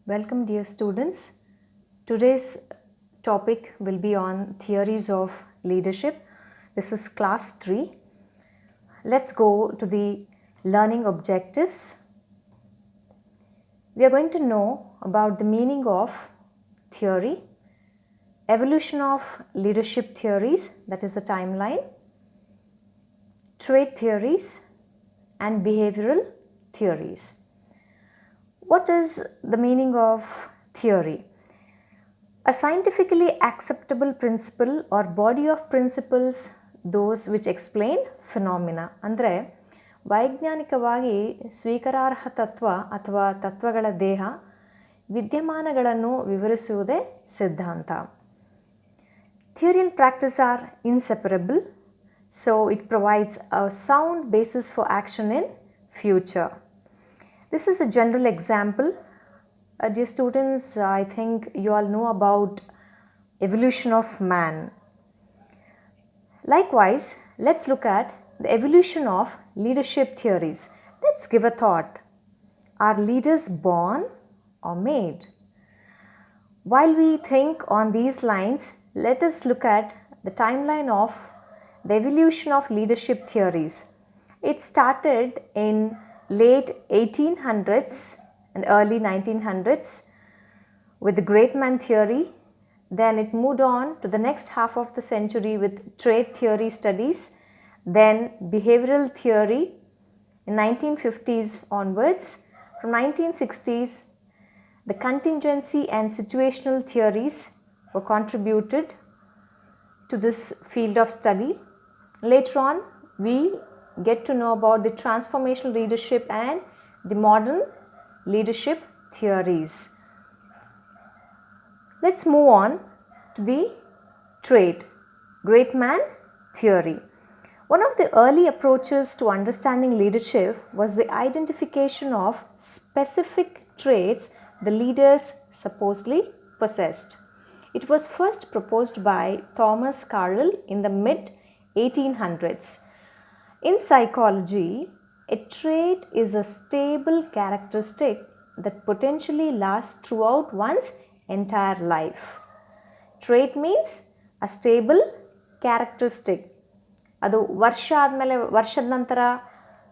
Welcome, dear students. Today's topic will be on theories of leadership. This is class 3. Let's go to the learning objectives. We are going to know about the meaning of theory, evolution of leadership theories, that is the timeline, trait theories, and behavioral theories. What is the meaning of theory? A scientifically acceptable principle or body of principles, those which explain phenomena. ಅಂದರೆ ವೈಜ್ಞಾನಿಕವಾಗಿ ಸ್ವೀಕಾರಾರ್ಹ ತತ್ವ ಅಥವಾ ತತ್ವಗಳ ದೇಹ ವಿದ್ಯಮಾನಗಳನ್ನು ವಿವರಿಸುವುದೇ ಸಿದ್ಧಾಂತ. Theory and practice are inseparable, so it provides a sound basis for action in future. This is a general example. Dear students, I think you all know about evolution of man. Likewise, let's look at the evolution of leadership theories. Let's give a thought. Are leaders born or made? While we think on these lines, let us look at the timeline of the evolution of leadership theories. It started in late 1800s and early 1900s with the great man theory. Then it moved on to the next half of the century with trait theory studies, then behavioral theory in 1950s onwards. From 1960s, the contingency and situational theories were contributed to this field of study. Later on, we get to know about the transformational leadership and the modern leadership theories. Let's move on to the trait, great man theory. One of the early approaches to understanding leadership was the identification of specific traits the leaders supposedly possessed. It was first proposed by Thomas Carlyle in the mid-1800s. In psychology, a trait is a stable characteristic that potentially lasts throughout one's entire life. Trait means a stable characteristic. ಅದು ವರ್ಷ ಆದಮೇಲೆ ವರ್ಷದ ನಂತರ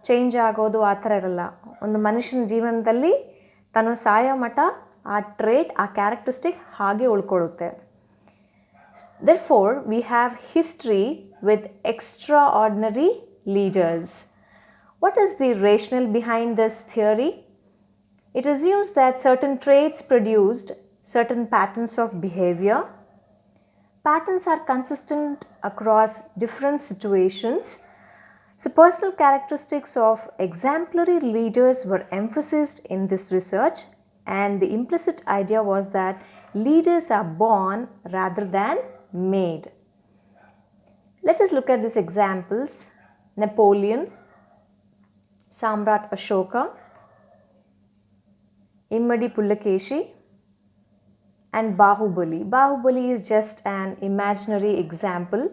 change ಆಗೋದು ಆ ಥರ ಇರಲ್ಲ. ಒಂದು ಮನುಷ್ಯನ ಜೀವನದಲ್ಲಿ ತಾನು ಸಾಯೋ ಮಟ್ಟ ಆ ಟ್ರೇಟ್, ಆ ಕ್ಯಾರೆಕ್ಟರಿಸ್ಟಿಕ್ ಹಾಗೆ ಉಳ್ಕೊಳ್ಳುತ್ತೆ. Therefore, we have history with extraordinary leaders. What is the rationale behind this theory? It assumes that certain traits produced certain patterns of behavior. Patterns are consistent across different situations. So, personal characteristics of exemplary leaders were emphasized in this research, and the implicit idea was that leaders are born rather than made. Let us look at these examples. Napoleon, Samrat Ashoka, Immadi Pulakeshi, and Bahubali. Bahubali is just an imaginary example.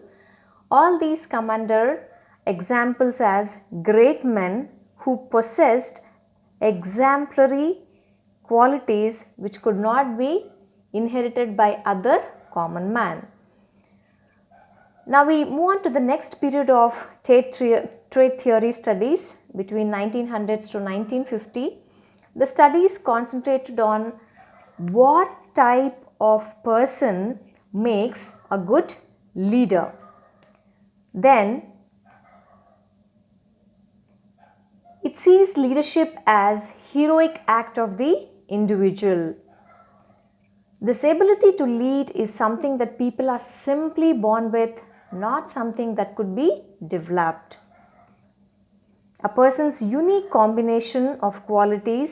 All these come under examples as great men who possessed exemplary qualities which could not be inherited by other common man. Now we move on to the next period of trait theory studies between 1900s to 1950. The studies concentrated on what type of person makes a good leader. Then it sees leadership as heroic act of the individual. This ability to lead is something that people are simply born with, not something that could be developed. A person's unique combination of qualities,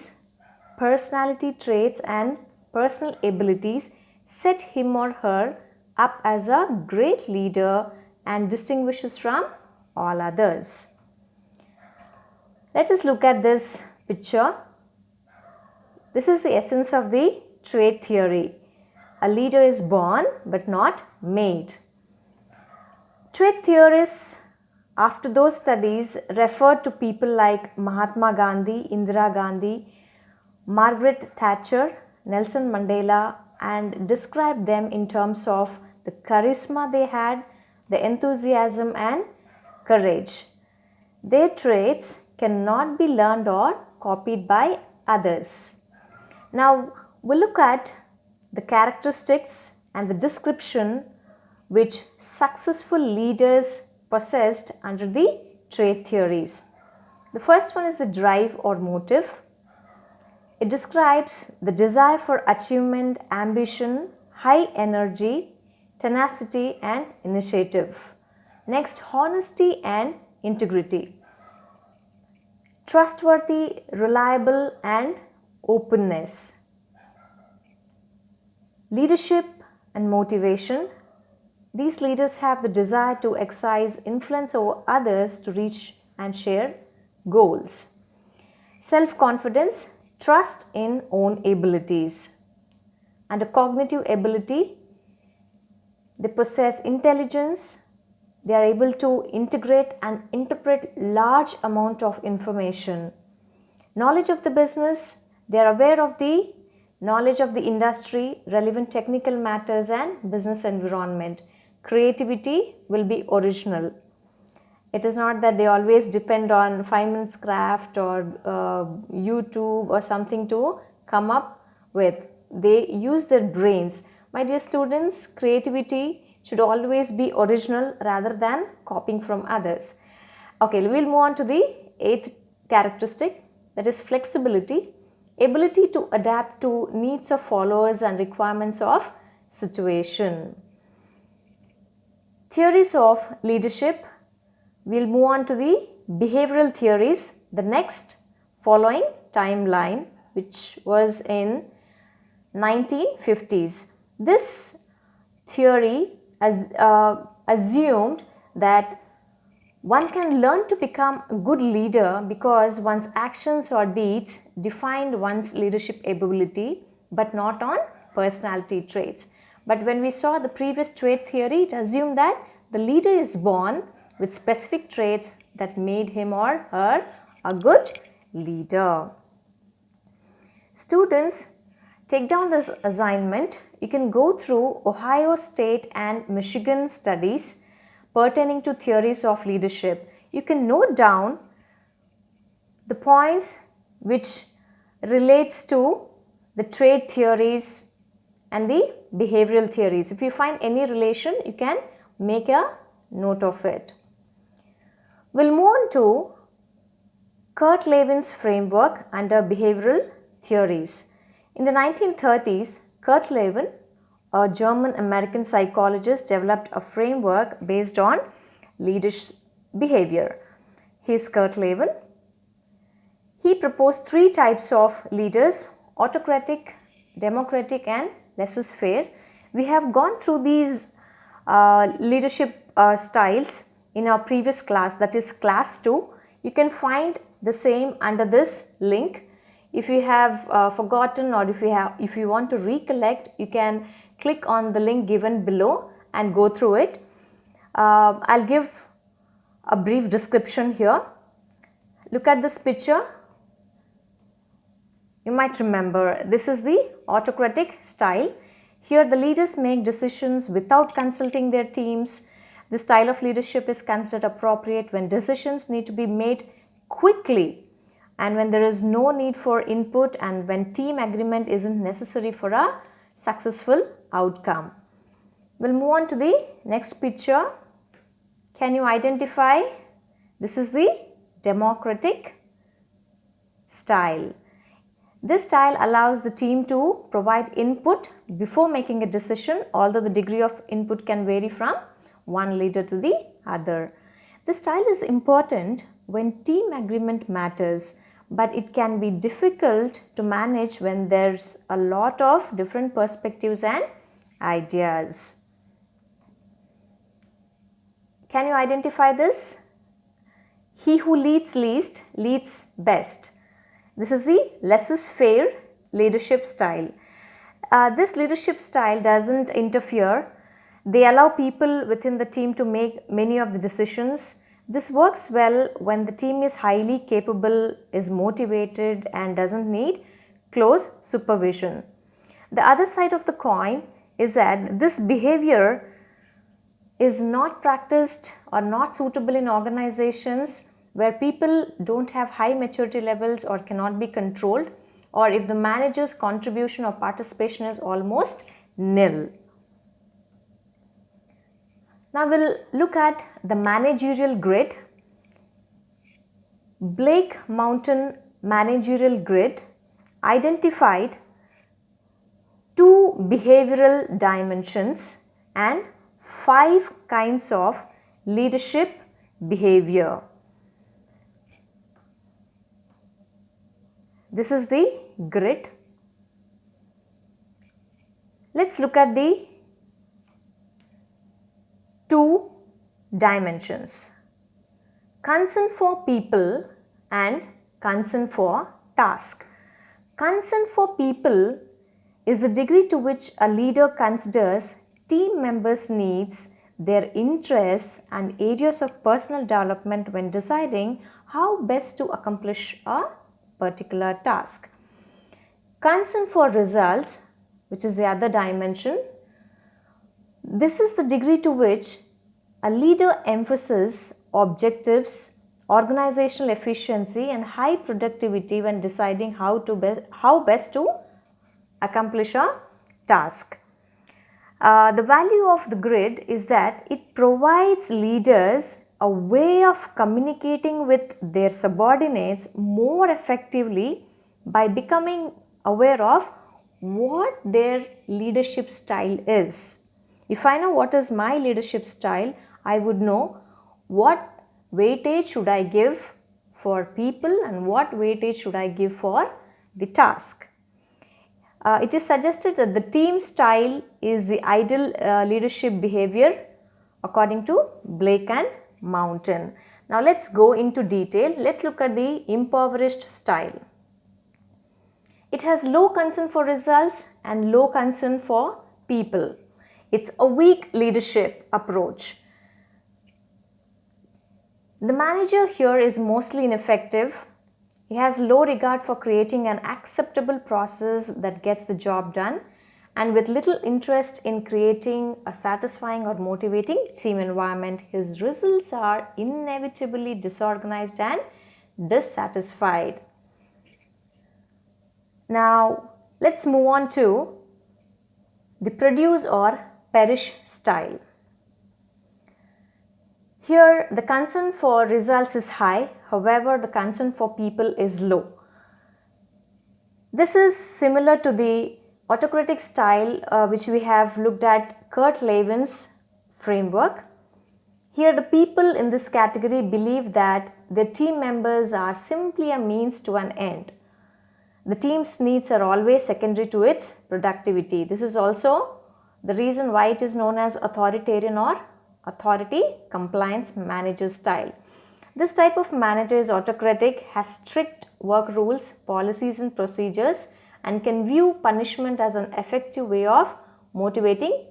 personality traits, and personal abilities set him or her up as a great leader and distinguishes from all others. Let us look at this picture. This is the essence of the trait theory. A leader is born but not made. Trait theorists, after those studies, referred to people like Mahatma Gandhi, Indira Gandhi, Margaret Thatcher, Nelson Mandela and described them in terms of the charisma they had, the enthusiasm and courage. Their traits cannot be learned or copied by others. Now we'll look at the characteristics and the description which successful leaders possessed under the trait theories. The first one is the drive or motive. It describes the desire for achievement, ambition, high energy, tenacity and initiative. Next, honesty and integrity. Trustworthy, reliable and openness. Leadership and motivation. These leaders have the desire to exercise influence over others to reach and share goals. Self-confidence, trust in own abilities. And a cognitive ability, they possess intelligence, they are able to integrate and interpret large amount of information. Knowledge of the business, they are aware of the knowledge of the industry, relevant technical matters and business environment. Creativity will be original. It is not that they always depend on 5 minutes craft or YouTube or something to come up with. They use their brains. My dear students, creativity should always be original rather than copying from others. Okay, we will move on to the 8th characteristic, that is flexibility, ability to adapt to needs of followers and requirements of situation. Theories of leadership. We will move on to the behavioral theories, the next following timeline, which was in 1950s. This theory assumed that one can learn to become a good leader because one's actions or deeds defined one's leadership ability, but not on personality traits. But when we saw the previous trait theory, it assumed that the leader is born with specific traits that made him or her a good leader. Students, take down this assignment. You can go through Ohio State and Michigan studies pertaining to theories of leadership. You can note down the points which relates to the trait theories and the behavioral theories. If you find any relation, you can make a note of it. We'll move on to Kurt Levin's framework under behavioral theories. In the 1930s, Kurt Lewin, a German-American psychologist, developed a framework based on leadership behavior. He is Kurt Lewin. He proposed 3 types of leaders: autocratic, democratic and laissez-faire. We have gone through these leadership styles in our previous class, that is class 2. You can find the same under this link. If you have forgotten or if you want to recollect, you can click on the link given below and go through it. I'll give a brief description here. Look at this picture. You might remember this is the autocratic style. Here the leaders make decisions without consulting their teams. This style of leadership is considered appropriate when decisions need to be made quickly and when there is no need for input and when team agreement isn't necessary for a successful outcome. We'll move on to the next picture. Can you identify? This is the democratic style. This style allows the team to provide input before making a decision, although the degree of input can vary from one leader to the other. This style is important when team agreement matters, but it can be difficult to manage when there's a lot of different perspectives and ideas. Can you identify this? He who leads least leads best. This is the laissez-faire leadership style. This leadership style doesn't interfere. They allow people within the team to make many of the decisions. This works well when the team is highly capable, is motivated and doesn't need close supervision. The other side of the coin is that this behavior is not practiced or not suitable in organizations where people don't have high maturity levels or cannot be controlled, or if the manager's contribution or participation is almost nil. Now we'll look at the managerial grid. Blake Mountain Managerial Grid identified two behavioral dimensions and 5 kinds of leadership behavior. This is the grid. Let's look at the two dimensions: concern for people and concern for task. Concern for people is the degree to which a leader considers team members' needs, their interests and areas of personal development when deciding how best to accomplish a particular task. Concern for results, which is the other dimension, this is the degree to which a leader emphasizes objectives, organizational efficiency and high productivity when deciding how best to accomplish a task. The value of the grid is that it provides leaders a way of communicating with their subordinates more effectively by becoming aware of what their leadership style is. If I know what is my leadership style, I would know what weightage should I give for people and what weightage should I give for the task. It is suggested that the team style is the ideal leadership behavior according to Blake and Mountain. Now let's go into detail. Let's look at the impoverished style. It has low concern for results and low concern for people. It's a weak leadership approach. The manager here is mostly ineffective. He has low regard for creating an acceptable process that gets the job done, and with little interest in creating a satisfying or motivating team environment, his results are inevitably disorganized and dissatisfied. Now let's move on to the produce or perish style. Here the concern for results is high, however the concern for people is low. This is similar to the autocratic style which we have looked at Kurt Levin's framework. Here the people in this category believe that their team members are simply a means to an end. The team's needs are always secondary to its productivity. This is also the reason why it is known as authoritarian or authority compliance manager style. This type of manager is autocratic, has strict work rules, policies and procedures, and can view punishment as an effective way of motivating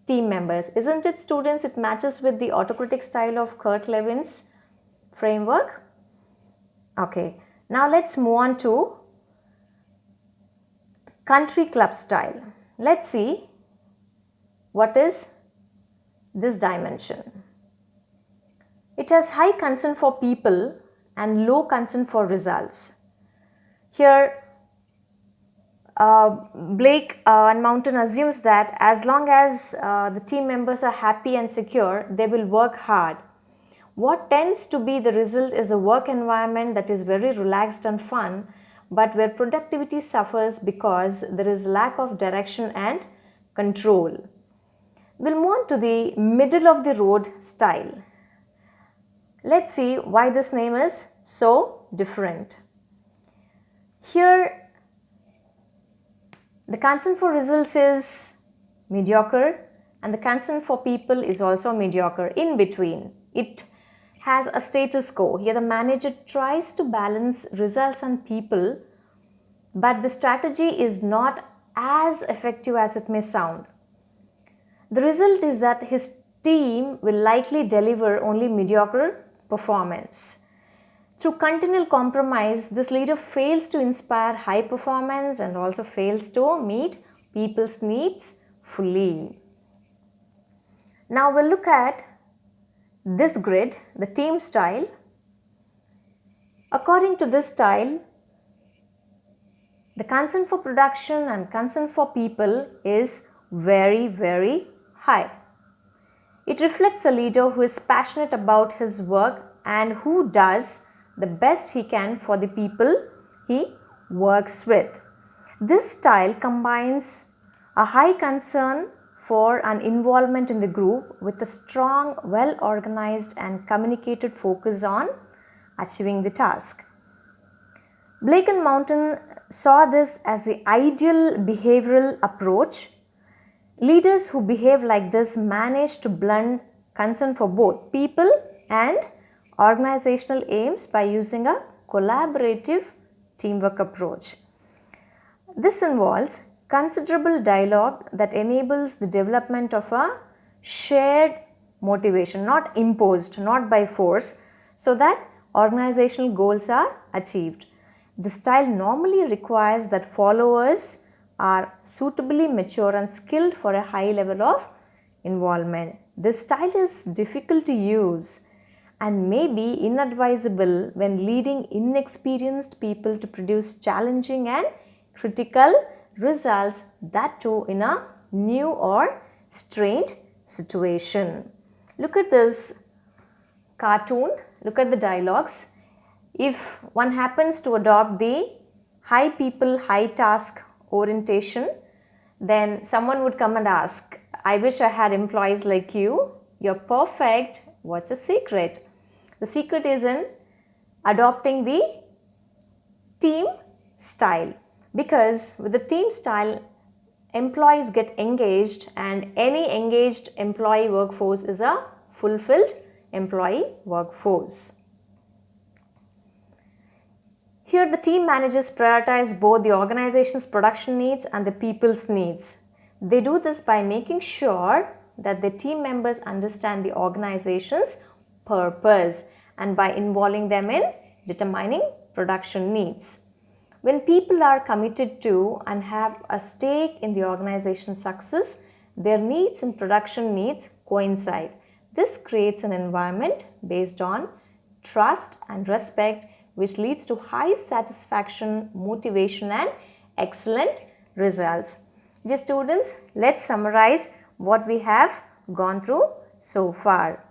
team members. Isn't it, students? It matches with the autocratic style of Kurt Levin's framework. Okay, now let's move on to country club style. Let's see what is this dimension. It has high concern for people and low concern for results. Here Blake and Mountain assumes that as long as the team members are happy and secure, they will work hard. What tends to be the result is a work environment that is very relaxed and fun, but where productivity suffers because there is lack of direction and control. We'll move on to the middle of the road style. Let's see why this name is so different. Here the concern for results is mediocre and the concern for people is also mediocre, in between. It has a status quo. Here the manager tries to balance results and people, but the strategy is not as effective as it may sound. The result is that his team will likely deliver only mediocre performance. Through continual compromise, this leader fails to inspire high performance and also fails to meet people's needs fully. Now we'll look at this grid, the team style. According to this style, the concern for production and concern for people is very, very high. It reflects a leader who is passionate about his work and who does the best he can for the people he works with. This style combines a high concern for an involvement in the group with a strong, well-organized and communicated focus on achieving the task. Blake and Mountain saw this as the ideal behavioral approach. Leaders who behave like this manage to blend concern for both people and organizational aims by using a collaborative teamwork approach. This involves considerable dialogue that enables the development of a shared motivation, not imposed, not by force, so that organizational goals are achieved. The style normally requires that followers are suitably mature and skilled for a high level of involvement. This style is difficult to use and may be inadvisable when leading inexperienced people to produce challenging and critical results, that too in a new or strained situation. Look at this cartoon, look at the dialogues. If one happens to adopt the high people, high task orientation, then someone would come and ask, I wish I had employees like you. You're perfect. What's the secret? The secret is in adopting the team style, because with the team style, employees get engaged, and any engaged employee workforce is a fulfilled employee workforce. Here the team managers prioritize both the organization's production needs and the people's needs. They do this by making sure that the team members understand the organization's purpose and by involving them in determining production needs. When people are committed to and have a stake in the organization's success, their needs and production needs coincide. This creates an environment based on trust and respect, which leads to high satisfaction, motivation and excellent results. Dear students, let's summarize what we have gone through so far.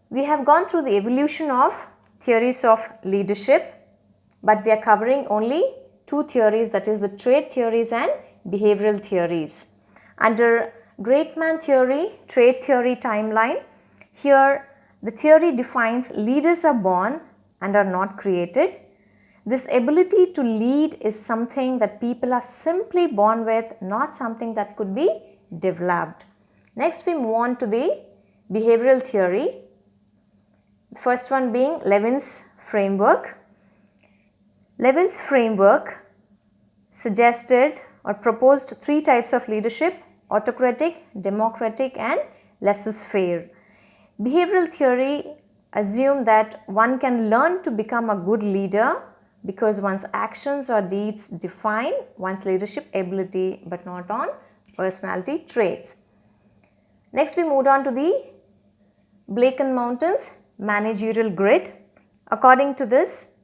We have gone through the evolution of theories of leadership, but we are covering only two theories, that is the trait theories and behavioral theories. Under Great Man theory, trait theory timeline, here the theory defines leaders are born and are not created. This ability to lead is something that people are simply born with, not something that could be developed. Next we move on to the behavioral theory. The first one being Levin's framework. Levin's framework suggested or proposed three types of leadership: autocratic, democratic and laissez-faire. Behavioral theory assumed that one can learn to become a good leader because one's actions or deeds define one's leadership ability, but not on personality traits. Next we moved on to the Blake and Mountain's managerial grid. According to this,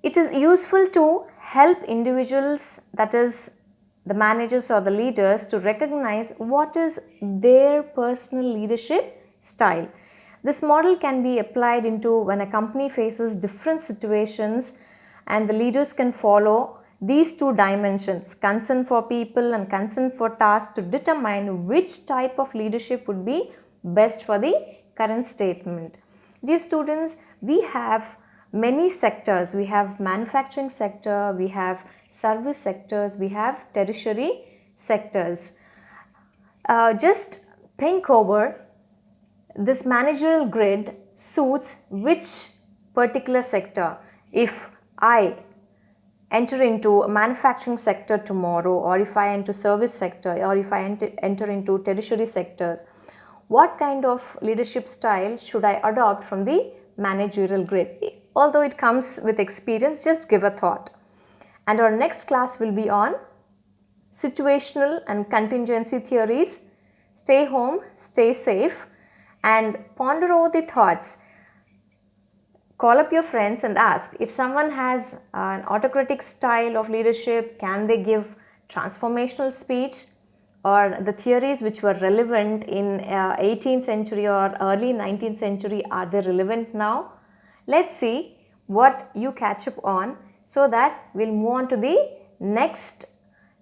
it is useful to help individuals, that is the managers or the leaders, to recognize what is their personal leadership style. This model can be applied into when a company faces different situations, and the leaders can follow these two dimensions, concern for people and concern for tasks, to determine which type of leadership would be best for the current statement. Dear students, we have many sectors. We have manufacturing sector, we have service sectors, we have tertiary sectors. Just think over, this managerial grid suits which particular sector. If I enter into a manufacturing sector tomorrow, or if I enter service sector, or if I enter into tertiary sectors, what kind of leadership style should I adopt from the managerial grid? Although it comes with experience, just give a thought. And our next class will be on situational and contingency theories. Stay home, stay safe, and ponder over the thoughts. Call up your friends and ask if someone has an autocratic style of leadership, can they give transformational speech, or the theories which were relevant in 18th century or early 19th century, are they relevant now? Let's see what you catch up on, so that we'll move on to the next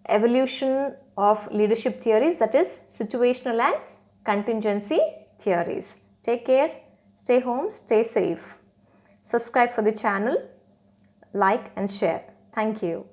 evolution of leadership theories, that is situational and contingency theories. Take care, stay home, stay safe. Subscribe for the channel, like and share. Thank you.